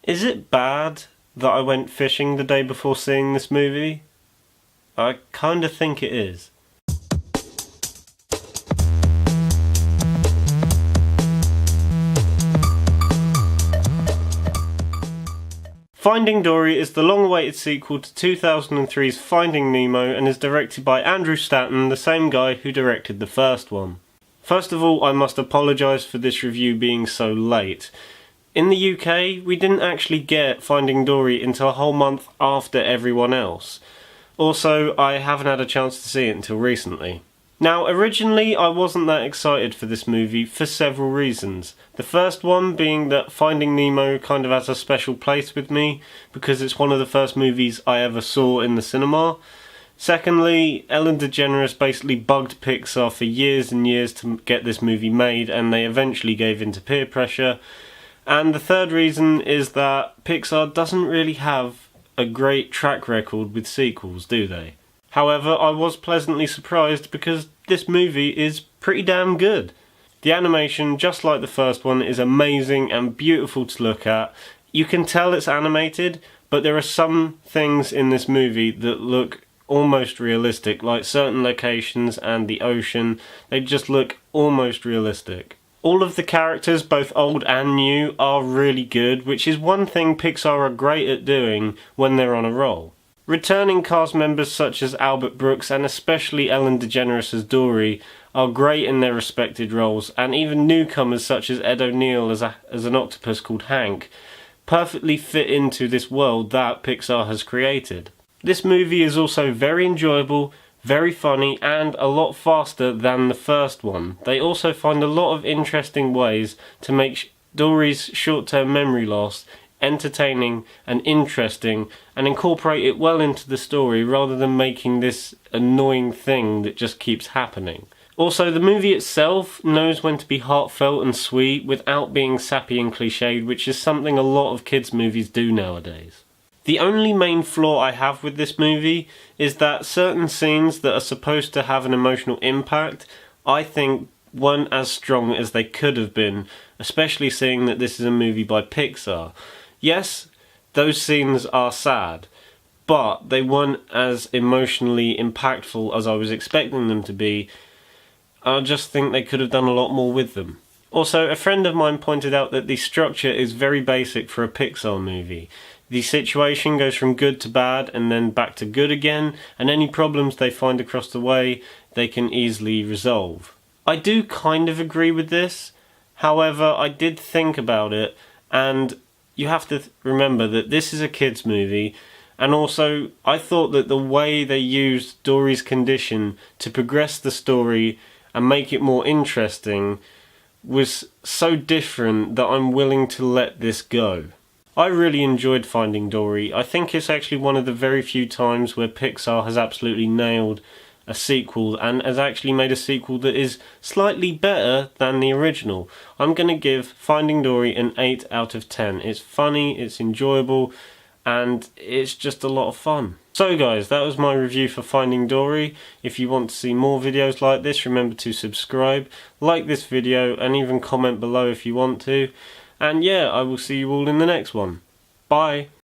Is it bad that I went fishing the day before seeing this movie? I kinda think it is. Finding Dory is the long-awaited sequel to 2003's Finding Nemo and is directed by Andrew Stanton, the same guy who directed the first one. First of all, I must apologise for this review being so late. In the UK, we didn't actually get Finding Dory until a whole month after everyone else. Also, I haven't had a chance to see it until recently. Now, originally I wasn't that excited for this movie for several reasons. The first one being that Finding Nemo kind of has a special place with me because it's one of the first movies I ever saw in the cinema. Secondly, Ellen DeGeneres basically bugged Pixar for years and years to get this movie made, and they eventually gave in to peer pressure. And the third reason is that Pixar doesn't really have a great track record with sequels, do they? However, I was pleasantly surprised because this movie is pretty damn good. The animation, just like the first one, is amazing and beautiful to look at. You can tell it's animated, but there are some things in this movie that look almost realistic, like certain locations and the ocean. They just look almost realistic. All of the characters, both old and new, are really good, which is one thing Pixar are great at doing when they're on a roll. Returning cast members such as Albert Brooks and especially Ellen DeGeneres as Dory are great in their respected roles, and even newcomers such as Ed O'Neill as an octopus called Hank perfectly fit into this world that Pixar has created. This movie is also very enjoyable, very funny, and a lot faster than the first one. They also find a lot of interesting ways to make Dory's short-term memory loss entertaining and interesting and incorporate it well into the story rather than making this annoying thing that just keeps happening. Also, the movie itself knows when to be heartfelt and sweet without being sappy and cliched, which is something a lot of kids' movies do nowadays. The only main flaw I have with this movie is that certain scenes that are supposed to have an emotional impact, I think weren't as strong as they could have been, especially seeing that this is a movie by Pixar. Yes, those scenes are sad, but they weren't as emotionally impactful as I was expecting them to be. I just think they could have done a lot more with them. Also, a friend of mine pointed out that the structure is very basic for a Pixar movie. The situation goes from good to bad and then back to good again, and any problems they find across the way they can easily resolve. I do kind of agree with this, however I did think about it, and you have to remember that this is a kids movie, and also I thought that the way they used Dory's condition to progress the story and make it more interesting was so different that I'm willing to let this go. I really enjoyed Finding Dory. I think it's actually one of the very few times where Pixar has absolutely nailed a sequel and has actually made a sequel that is slightly better than the original. I'm going to give Finding Dory an 8 out of 10. It's funny, it's enjoyable, and it's just a lot of fun. So guys, that was my review for Finding Dory. If you want to see more videos like this, remember to subscribe, like this video, and even comment below if you want to. And yeah, I will see you all in the next one. Bye!